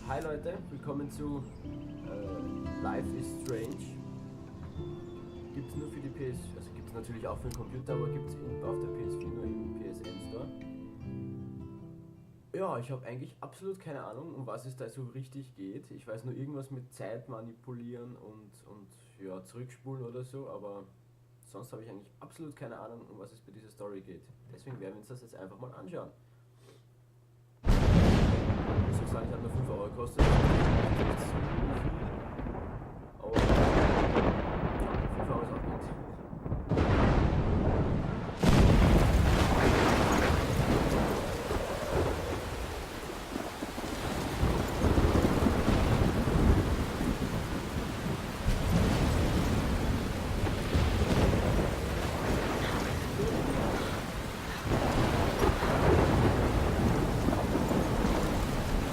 Hi Leute, willkommen zu Life is Strange. Gibt es nur für die PS, also gibt es natürlich auch für den Computer, aber gibt es auf der PS4 nur im PSN Store. Ja, ich habe eigentlich absolut keine Ahnung, um was es da so richtig geht. Ich weiß nur irgendwas mit Zeit manipulieren und ja, zurückspulen oder so, aber sonst habe ich eigentlich absolut keine Ahnung, um was es bei dieser Story geht. Deswegen werden wir uns das jetzt einfach mal anschauen. Ich muss sagen, ich habe nur 5 Euro gekostet. Aber 5 Euro ist auch gut.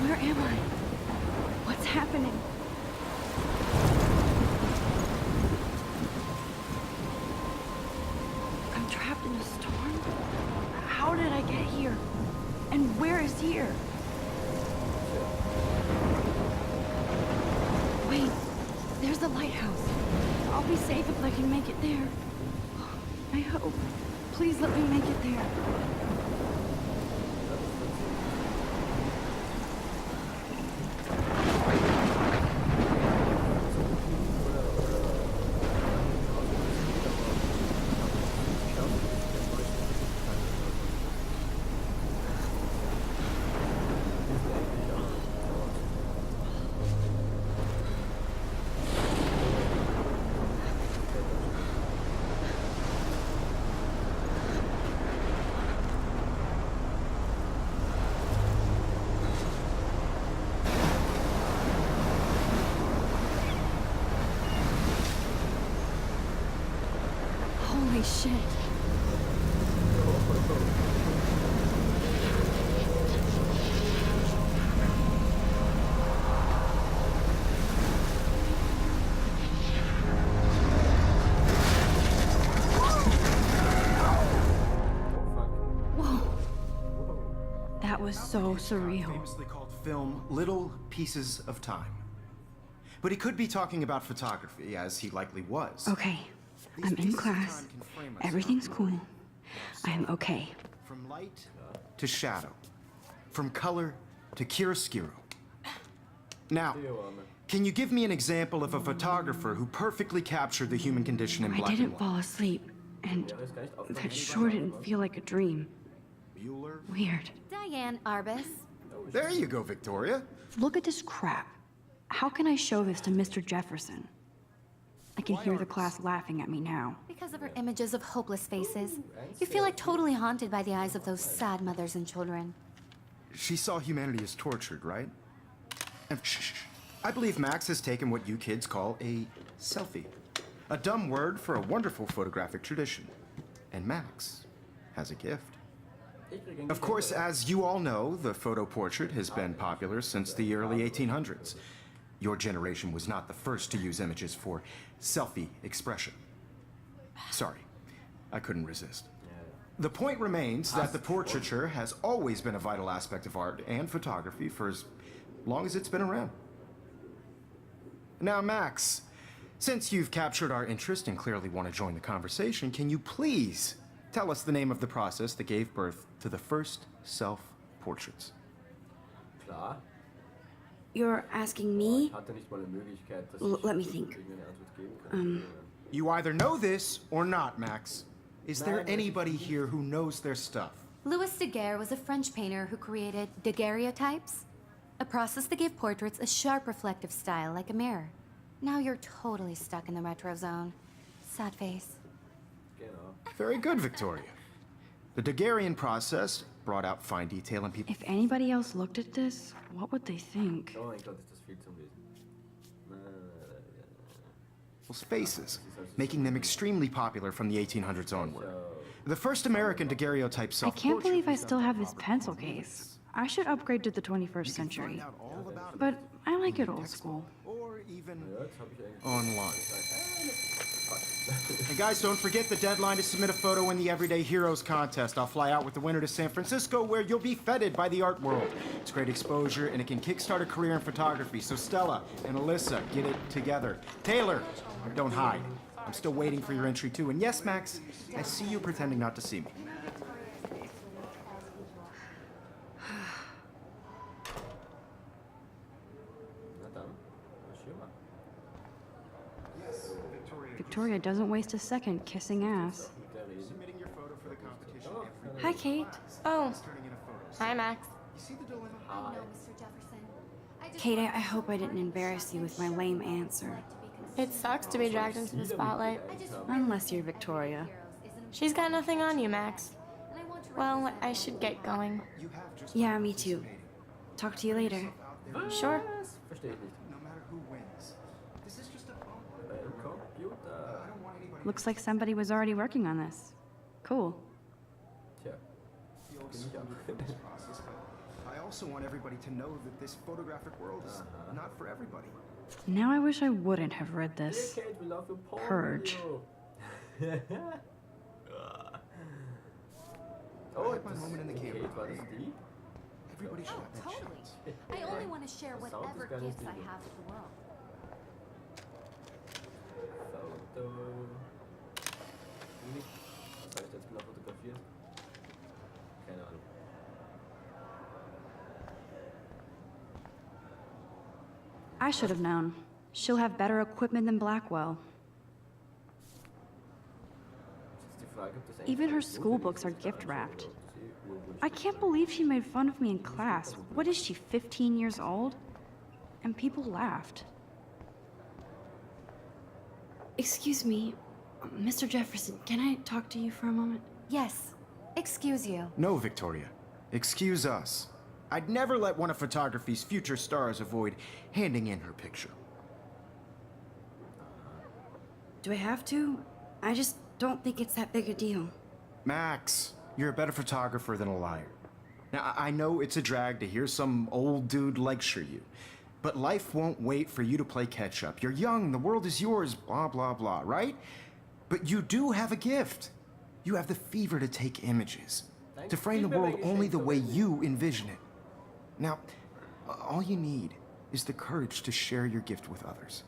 Where am I? What's happening? I'm trapped in a storm? How did I get here? And where is here? Wait, there's the lighthouse. I'll be safe if I can make it there. I hope. Please let me make it there. Holy shit. Whoa. That was so surreal. Famously called film Little Pieces of Time. But he could be talking about photography, as he likely was. Okay, I'm in class. Everything's cool. I'm okay. From light to shadow. From color to chiaroscuro. Now, can you give me an example of a photographer who perfectly captured the human condition in I black and didn't white? fall asleep, and that sure didn't feel like a dream. Bueller? Weird. Diane Arbus. There you go, Victoria. Look at this crap. How can I show this to Mr. Jefferson? I can hear the class laughing at me now. Because of her images of hopeless faces, you feel like totally haunted by the eyes of those sad mothers and children. She saw humanity as tortured, right? And I believe Max has taken what you kids call a selfie. A dumb word for a wonderful photographic tradition. And Max has a gift. Of course, as you all know, the photo portrait has been popular since the early 1800s. Your generation was not the first to use images for selfie expression. Sorry, I couldn't resist. The point remains that the portraiture has always been a vital aspect of art and photography for as long as it's been around. Now, Max, since you've captured our interest and clearly want to join the conversation, can you please tell us the name of the process that gave birth to the first self-portraits? Klar. You're asking me? Hatte nicht mal eine Möglichkeit, dass Let me ich think. irgendeine Antwort geben kann. You either know this or not, Max. Is there anybody here who knows their stuff? Louis Daguerre was a French painter who created daguerreotypes, a process that gave portraits a sharp reflective style like a mirror. Now you're totally stuck in the retro zone. Sad face. Genau. Very good, Victoria. The Daguerrean process brought out fine detail in people. If anybody else looked at this, what would they think? Oh mein Gott, ist das viel zum Lesen. People's faces, making them extremely popular from the 1800s onward. The first American daguerreotype I self-portrait. can't believe I still have this pencil case. I should upgrade to the 21st century. But I like it old school. Or even Ja, jetzt habe ich eigentlich online. Fuck. And guys, don't forget the deadline to submit a photo in the Everyday Heroes contest. I'll fly out with the winner to San Francisco, where you'll be feted by the art world. It's great exposure, and it can kickstart a career in photography. So Stella and Alyssa, get it together. Taylor, don't hide. I'm still waiting for your entry, too. And yes, Max, I see you pretending not to see me. Victoria doesn't waste a second kissing ass. Submitting your photo for the competition every Hi, Kate. Oh, turning in a photo. hi, Max. You see the dilemma? No, Mr. Jefferson. Kate, I hope I didn't embarrass you with my lame answer. It sucks to be dragged into the spotlight. Unless you're Victoria. She's got nothing on you, Max. Well, I should get going. You have just Yeah, me too. Talk to you later. Sure. Verstehe ich nicht. no matter who wins. This is just a phone. Beim Computer. I don't want anybody Looks like somebody was already working on this. Cool. Tja, to feel bin ich sorry auch. for this process, but I also want everybody to know that this photographic world is not for everybody. Now I wish I wouldn't have read Dear this. Kate, we love your porn Purge. video. Oh, I had my moment in the camera. Kate, war das die? Everybody should have that Totally. chance. I only want to share The sound is whatever gar nicht gifts I die. have with the world. Foto. Nicht. Was habe ich jetzt genau fotografiert? Keine Ahnung. I should have known. She'll have better equipment than Blackwell. Ist die Frage, ob das eigentlich Even her so school viel books are ist, gift oder wrapped. ob sie urwünscht I ist. can't believe she made fun of me in class. What is she, 15 years old? And people laughed. Excuse me, Mr. Jefferson, can I talk to you for a moment? Yes. Excuse you. No, Victoria. Excuse us. I'd never let one of photography's future stars avoid handing in her picture. Do I have to? I just don't think it's that big a deal. Max, you're a better photographer than a liar. Now, I know it's a drag to hear some old dude lecture you, but life won't wait for you to play catch up. You're young, the world is yours, blah, blah, blah, right? But you do have a gift. You have the fever to take images, to frame the world only the way you envision it. Now, all you need is the courage to share your gift with others.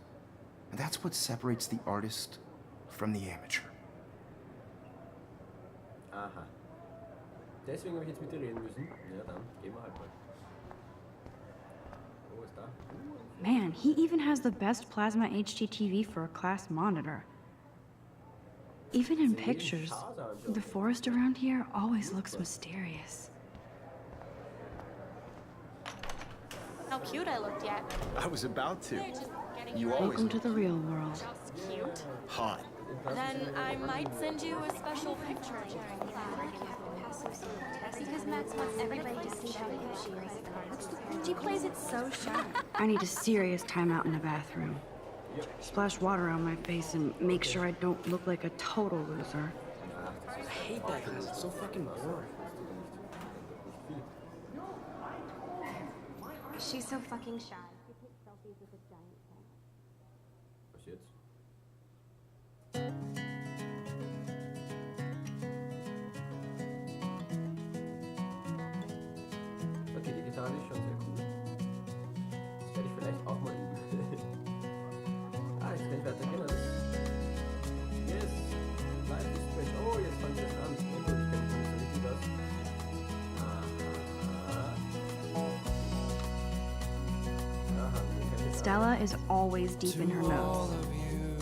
And that's what separates the artist from the amateur. Aha. Deswegen habe ich jetzt mit dir reden müssen. Ja, dann gehen wir halt mal. Wo ist da? Man, he even has the best plasma HDTV for a class monitor. Even in pictures, the forest around here always looks mysterious. How cute I looked yet. I was about to. They're just getting You ready. always Welcome to the real world. Just cute. hot. Then I might send you a special picture. Because Max wants everybody to see how good she is. She plays it so sharp. I need a serious timeout in the bathroom. Splash water on my face and make sure I don't look like a total loser. I hate that class. It's so fucking boring. She's so fucking shy. Was jetzt? Okay, die Gitarre ist schon sehr cool. Das werde ich vielleicht auch mal üben. Jetzt kann ich weitergehen, oder? Yes! Life is strange. Oh, jetzt fängt das an. Sehr gut, ich kenne nicht so richtig was. Aha, wie kann ich das Stella is always deep in her notes.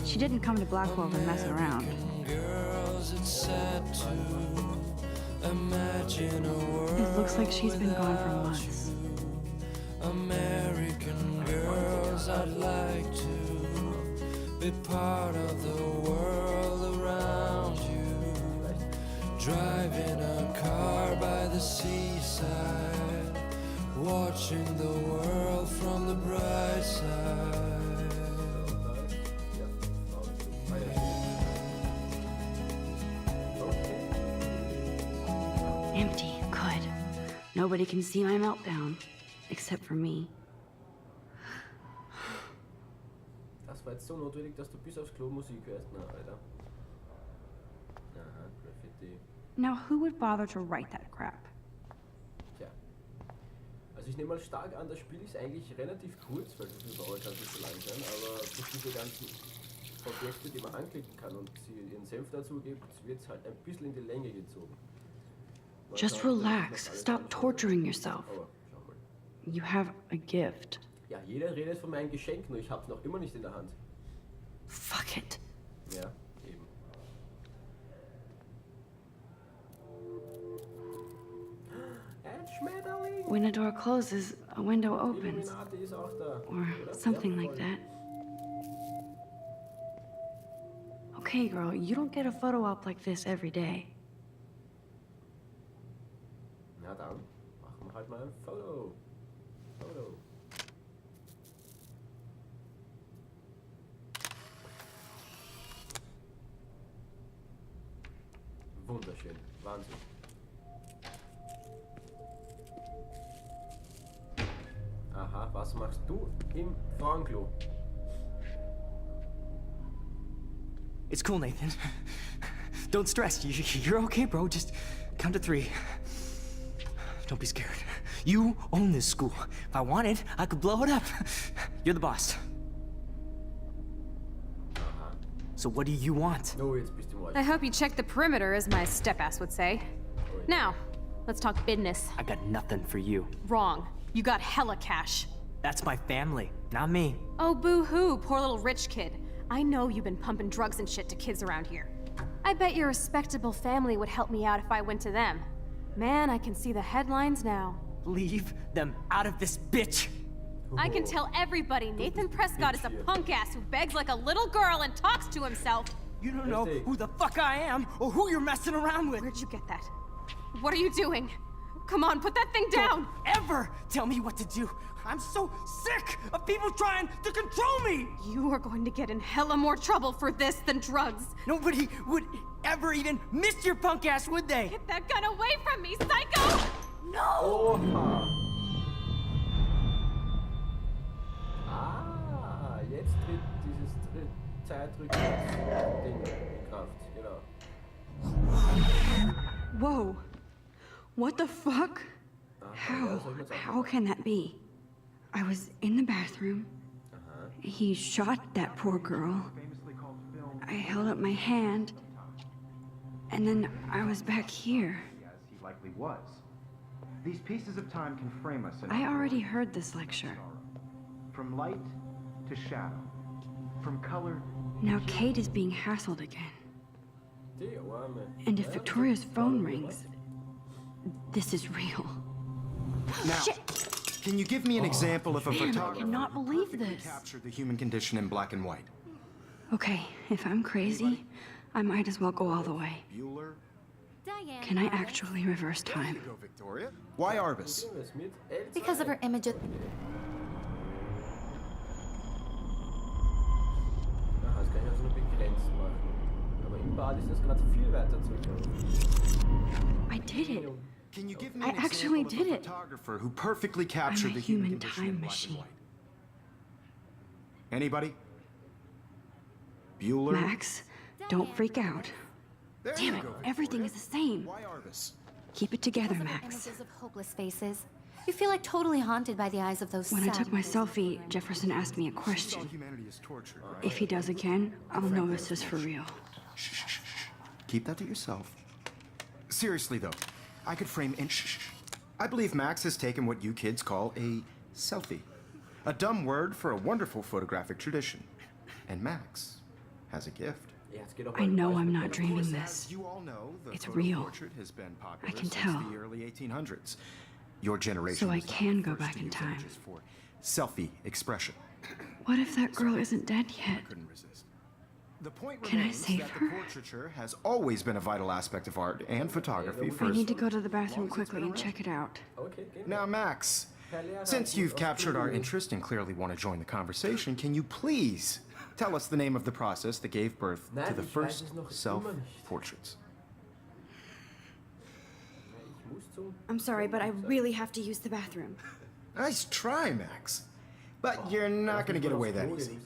She didn't come to Blackwell to mess around. Girls, it's sad to imagine a world. It looks like she's been gone for months. American girls, I'd like to be part of the world around you. Driving a car by the seaside, watching the world from the bright side. Empty. Good. Nobody can see my meltdown. Except for me. Das war jetzt so notwendig, dass du bis aufs Klo Musik hörst? Na, Alter. Aha, Graffiti. Now, who would bother to write that crap? Tja. Also ich nehme mal stark an, das Spiel ist eigentlich relativ kurz, weil das überall kann nicht so lang sein, aber durch diese ganzen Objekte, die man anklicken kann und sie ihren Senf dazu gibt, wird es halt ein bisschen in die Länge gezogen. Man Just kann relax. alles Stop anschauen. torturing yourself. Aber schau mal. You have a gift. Ja, jeder redet von meinem Geschenk, nur ich hab's noch immer nicht in der Hand. Fuck it. Ja, eben. Ein Schmetterling! When a door closes, a window opens. Illuminati ist auch da. Or Oder? something Ja, like voll. that. Okay, girl, you don't get a photo op like this every day. Na dann, machen wir halt mal ein Foto. Foto. Wunderschön, Wahnsinn. Aha, was machst du im Frauenklo? It's cool, Nathan. Don't stress. You're okay, bro. Just count to 3. Don't be scared. You own this school. If I wanted, I could blow it up. You're the boss. So what do you want? Oh, jetzt bist du im I Arsch. hope you checked the perimeter, as my step-ass would say. Now, let's talk business. I got nothing for you. Wrong. You got hella cash. That's my family, not me. Oh, boo-hoo, poor little rich kid. I know you've been pumping drugs and shit to kids around here. I bet your respectable family would help me out if I went to them. Man, I can see the headlines now. Leave them out of this bitch. I can tell everybody Nathan Prescott is a punk ass who begs like a little girl and talks to himself. You don't know Richtig. who the fuck I am or who you're messing around with. Where'd you get that? What are you doing? Come on, put that thing down! Don't ever tell me what to do. I'm so sick of people trying to control me. You are going to get in hella more trouble for this than drugs. Nobody would ever even miss your punk ass, would they? Get that gun away from me, psycho! No! Oha! Ah, jetzt tritt dieses Zeitrückwärts-Ding in Kraft, genau. Whoa. What the fuck? How? How can that be? I was in the bathroom. He shot that poor girl. I held up my hand. And then I was back here. As he likely was. These pieces of time can frame us in I already heard this lecture. from light to shadow, from color. Now Kate is being hassled again. Die Arme. And if Victoria's phone rings, this is real. Now, can you give me an example of a Man, I photographer cannot who believe perfectly this. captured the human condition in black and white? Okay, if I'm crazy, I might as well go all the way. Bueller? Diane. Can I actually reverse time? Go, Victoria. Why Arbus? Was mit L2. Because of her image of... Aha, das kann ich also nur begrenzt machen. Aber im Bad ist das gerade viel weiter zurück. I did it. Can you give me I an actually example of did a it. photographer who perfectly captured the human human condition in time black machine. and white? Anybody? Bueller? Max, don't freak out. There Damn you it, go, everything Victoria. is the same. Why Arbus? Keep it together, Because of her Max. images of hopeless faces. You feel like totally haunted by the eyes of those When I sad took my faces. selfie, Jefferson asked me a She saw question. humanity is tortured, right? If he does again, I'll know this is for real. Shh, shh, shh, shh. Keep that to yourself. Seriously, though, I could frame in. Shh, shh, shh. I believe Max has taken what you kids call a selfie. A dumb word for a wonderful photographic tradition. And Max has a gift. Ja, es geht auch I mal know weiter I'm mit not dem- dreaming As this. you all know, the It's photo real. portrait has been popular can since tell. the early 1800s. Your generation So I was not can the go first back to in use time. images for selfie expression. What if that girl isn't dead yet? Couldn't resist. The point Can I remains save that her? the portraiture has always been a vital aspect of art and photography for I need to go to the bathroom quickly and check it out. Okay, gehen wir. Now, Max, since you've captured our interest and clearly want to join the conversation, can you please tell us the name of the process that gave birth to Nein, the ich weiß first es noch immer nicht. self-portraits? Ich muss zum... I'm sorry, but I really have to use the bathroom. Nice try, Max. But you're not going to get away that easy.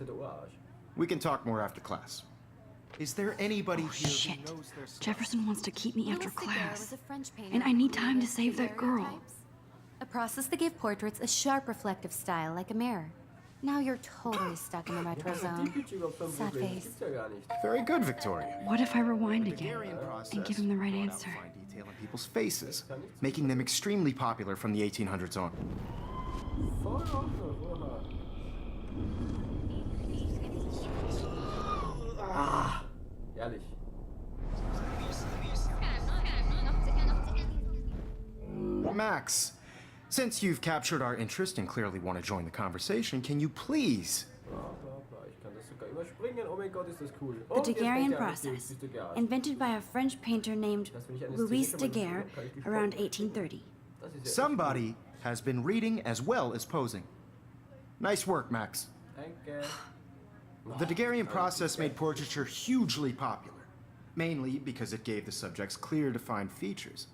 We can talk more after class. Is there anybody here Shit. who knows their stuff? Jefferson wants to keep me after Louis Daguerre class. was a French painter And I who need time to created save that girl. daguerreotypes, a process that gave portraits a sharp reflective style like a mirror. Now you're totally stuck in the retro zone. Sad face. Gibt's ja gar nicht. Very good, Victoria. What if I rewind again Daguerrean process and give him the right brought out answer? fine detail in people's faces, making them extremely popular from the 1800s on. Voll auch noch, oha. Ah, ehrlich. Max, since you've captured our interest and clearly want to join the conversation, can you please? Bla, bla, bla. Ich kann das sogar überspringen. Oh mein Gott, ist das cool. The Oh, jetzt Daguerrean fängt er an. Okay, process, bist du geil. invented by a French painter named Das will ich eine Louis Szene schon mal Daguerre sehen, kann ich around gespannt. 1830. Das ist ja Somebody has been reading as well as posing. Nice work, Max. Danke. The Daguerrean process made portraiture hugely popular, mainly because it gave the subjects clear, defined features.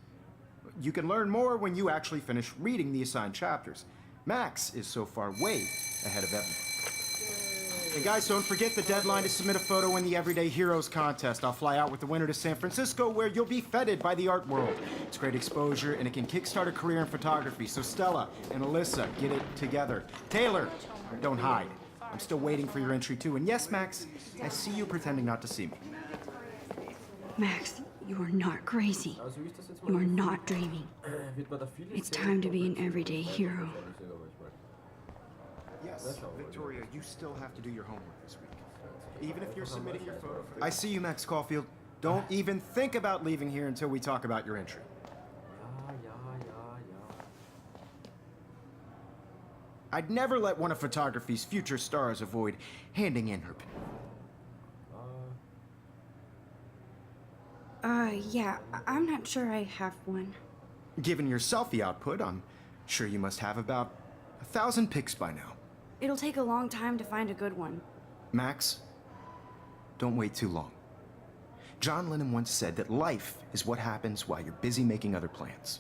You can learn more when you actually finish reading the assigned chapters. Max is so far way ahead of everyone. And guys, don't forget the deadline to submit a photo in the Everyday Heroes contest. I'll fly out with the winner to San Francisco, where you'll be feted by the art world. It's great exposure, and it can kickstart a career in photography. So Stella and Alyssa, get it together. Taylor, don't hide. I'm still waiting for your entry too. And yes, Max, I see you pretending not to see me. Max, you are not crazy. Also wie ist das jetzt mal? You are not dreaming. Wird man da viele It's Szenen time to be an vorbereitet? everyday hero. Wahrscheinlich sogar manchmal. Yes, Victoria, you still have to do your homework this week. Even if you're submitting your photo for I see you, Max Caulfield. Don't even think about leaving here until we talk about your entry. Ja, ja, ja, ja. I'd never let one of photography's future stars avoid handing in her pen. Yeah, I'm not sure I have one. Given your selfie output, I'm sure you must have about 1,000 pics by now. It'll take a long time to find a good one. Max, don't wait too long. John Lennon once said that life is what happens while you're busy making other plans.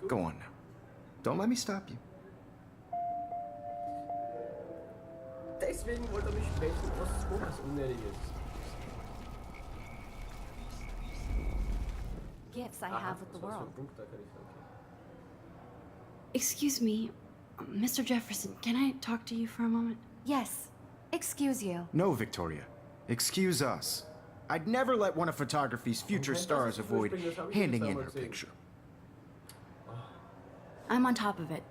Go on now. Don't let me stop you. Deswegen wollte er mich sprechen, was unnötig ist. Gifts I have with the Was war's für world. ein Punkt, da kann ich sagen. Excuse me, Mr. Jefferson, can I talk to you for a moment? Yes. Excuse you. No, Victoria. Excuse us. I'd never let one of photography's future stars avoid handing in her picture. I'm on top of it.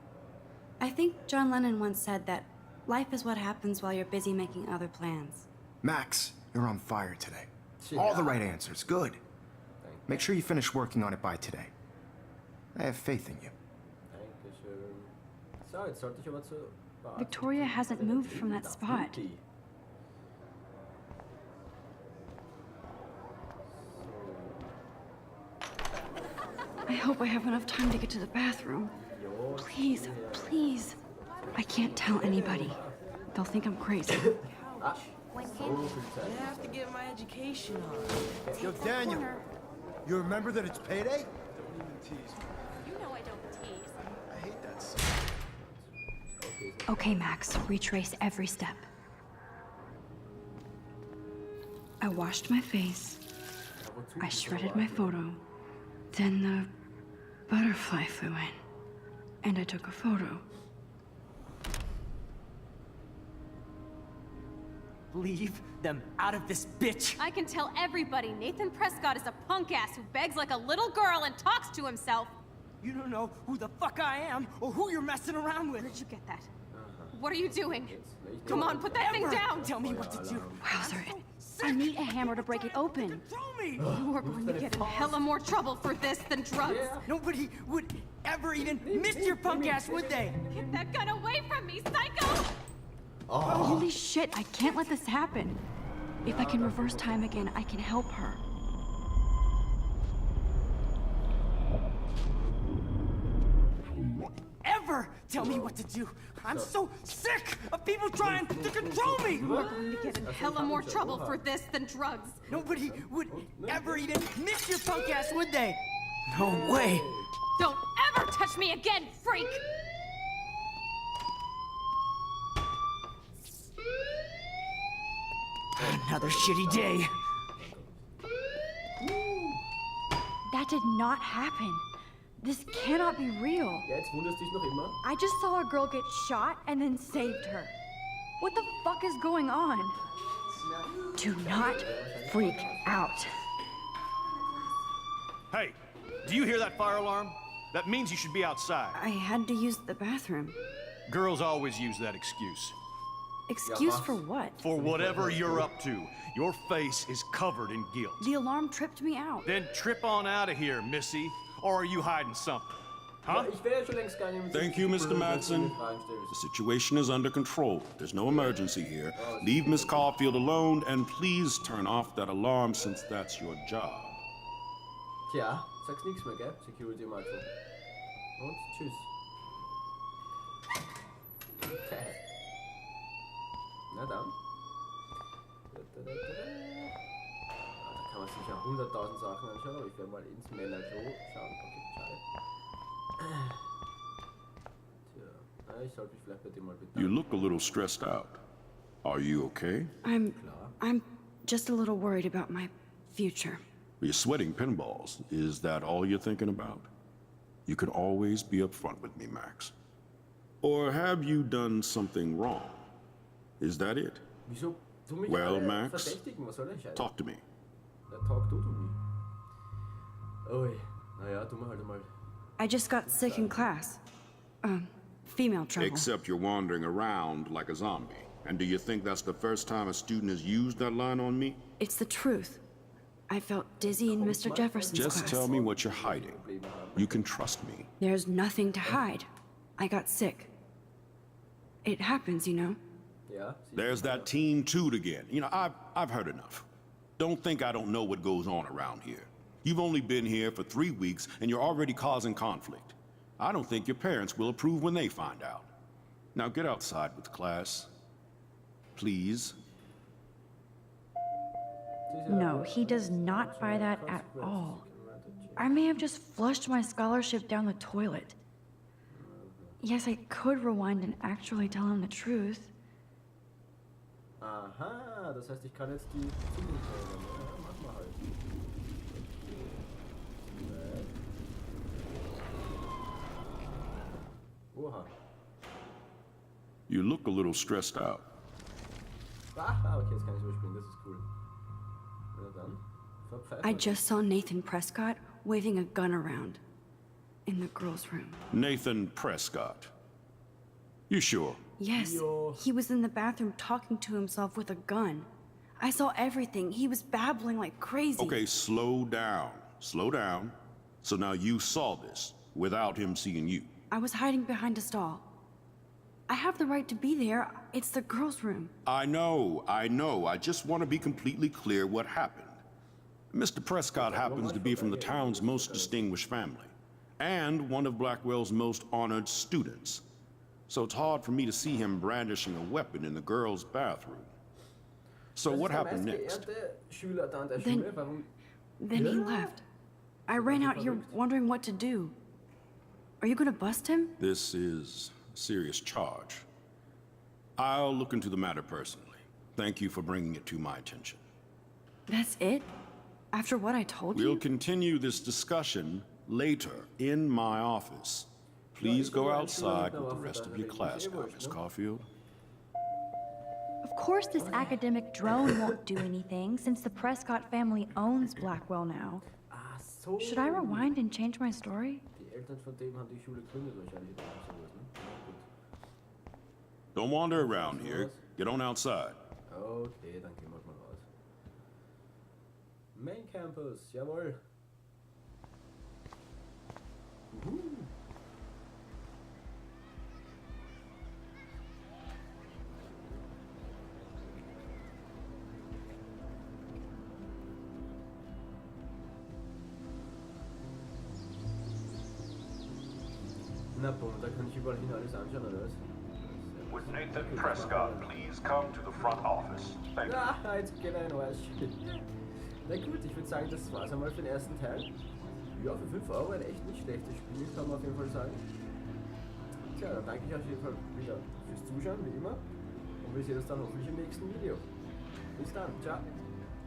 I think John Lennon once said that life is what happens while you're busy making other plans. Max, you're on fire today. All the right answers. Good. Make sure you finish working on it by today. I have faith in you. Dankeschön. So, jetzt sollte ich aber zur Bar. Victoria hasn't moved from that spot. So. I hope I have enough time to get to the bathroom. Jo, Please, please. I can't tell anybody. They'll think I'm crazy. so viel Zeit. I have to get my education on. Yo, Daniel, you remember that it's payday? You know I don't tease. I hate that song. Okay, Max, retrace every step. I washed my face. I shredded my photo. Then the butterfly flew in. And I took a photo. Leave them out of this bitch. I can tell everybody Nathan Prescott is a punk ass who begs like a little girl and talks to himself. You don't know who the fuck I am or who you're messing around with. Where'd you get that? What are you doing? Come on, put that thing Ever down! Tell me what to do. Wowzer, I need a hammer to break it open. Control me. You are going to get in hella more trouble for this than drugs. Nobody would ever even miss your punk ass, would they? Get that gun away from me, psycho! Holy shit, I can't let this happen. If I can reverse time again, I can help her. Ever tell me what to do. I'm so sick of people trying to control me. You are going to get in hella more trouble for this than drugs. Nobody would ever even miss your punk ass, would they? No way. Don't ever touch me again, freak! Another shitty day. That did not happen. This cannot be real. Ja, jetzt wunderst dich noch immer. I just saw a girl get shot and then saved her. What the fuck is going on? Do not freak out. Hey, do you hear that fire alarm? That means you should be outside. I had to use the bathroom. Girls always use that excuse. Excuse for what? For whatever you're up to. Your face is covered in guilt. The alarm tripped me out. Then trip on out of here, Missy. Or are you hiding something? Huh? Ich wäre schon längst gegangen mit Thank you, Mr. Madsen. The situation is under control. There's no emergency here. Leave Miss Caulfield alone, and please turn off that alarm since that's your job. Tja, sag's nichts mehr, gell? Security Marshal. Und tschüss. Na dann. Da kann man sich ja 100.000 Sachen anschauen, aber ich werde mal ins Männerklo schauen. Okay, schade. Tja, ich sollte mich vielleicht bei dir mal bedanken. You look a little stressed out. Are you okay? I'm just a little worried about my future. You're sweating pinballs. Is that all you're thinking about? You can always be upfront with me, Max. Or have you done something wrong? Is that it? Wieso? Du mich Well, alle Max, verdächtigen, was soll der Scheiß? talk to me. Ja, talk du mich. Ui, naja, tu mal halt mal. I just got sick in class. Female trouble. Except you're wandering around like a zombie. And do you think that's the first time a student has used that line on me? It's the truth. I felt dizzy in Mr. Jefferson's Just class. tell me what you're hiding. You can trust me. There's nothing to hide. I got sick. It happens, you know. Ja, There's that Team Toot again. You know, I've heard enough. Don't think I don't know what goes on around here. You've only been here for 3 weeks, and you're already causing conflict. I don't think your parents will approve when they find out. Now get outside with class. Please. No, he does not buy that at all. I may have just flushed my scholarship down the toilet. Yes, I could rewind and actually tell him the truth. Aha, das heißt, ich kann jetzt die Zukunft ändern. Ja, mach mal halt. Oha. You look a little stressed out. Aha, okay, jetzt kann ich überspringen, das ist cool. Na dann, verpfeift I mal. just saw Nathan Prescott waving a gun around in the girls' room. Nathan Prescott. You sure? Yes, Yo. he was in the bathroom talking to himself with a gun. I saw everything. He was babbling like crazy. Okay, slow down. Slow down. So now you saw this without him seeing you. I was hiding behind a stall. I have the right to be there. It's the girls' room. I know. I just want to be completely clear what happened. Mr. Prescott happens to be from the town's most distinguished family, and one of Blackwell's most honored students. So it's hard for me to see him brandishing a weapon in the girls' bathroom. So what happened next? Schüler da an der Schule, warum? Then he left. I ran out here wondering what to do. Are you gonna bust him? This is a serious charge. I'll look into the matter personally. Thank you for bringing it to my attention. That's it? After what I told We'll you? continue this discussion later in my office. Please go outside with the rest of your class now, Miss Caulfield. Of course, this academic drone won't do anything since the Prescott family owns Blackwell now. Ah, so. Should I rewind and change my story? Die Eltern von dem haben die Schule gegründet wahrscheinlich. Oder sowas, ne? Ja, gut. Don't wander around here. Get on outside. Okay, dann gehen wir mal raus. Main Campus, jawohl. Na boom, da kann ich überall hin alles anschauen, oder was? Would Nathan Prescott please come to the front office? Thank you. Ah, jetzt geht er in den Arsch. Na gut, ich würde sagen, das war's einmal für den ersten Teil. Ja, für 5 Euro ein echt nicht schlechtes Spiel, kann man auf jeden Fall sagen. Tja, dann danke ich auf jeden Fall wieder fürs Zuschauen, wie immer. Und wir sehen uns dann hoffentlich im nächsten Video. Bis dann, ciao.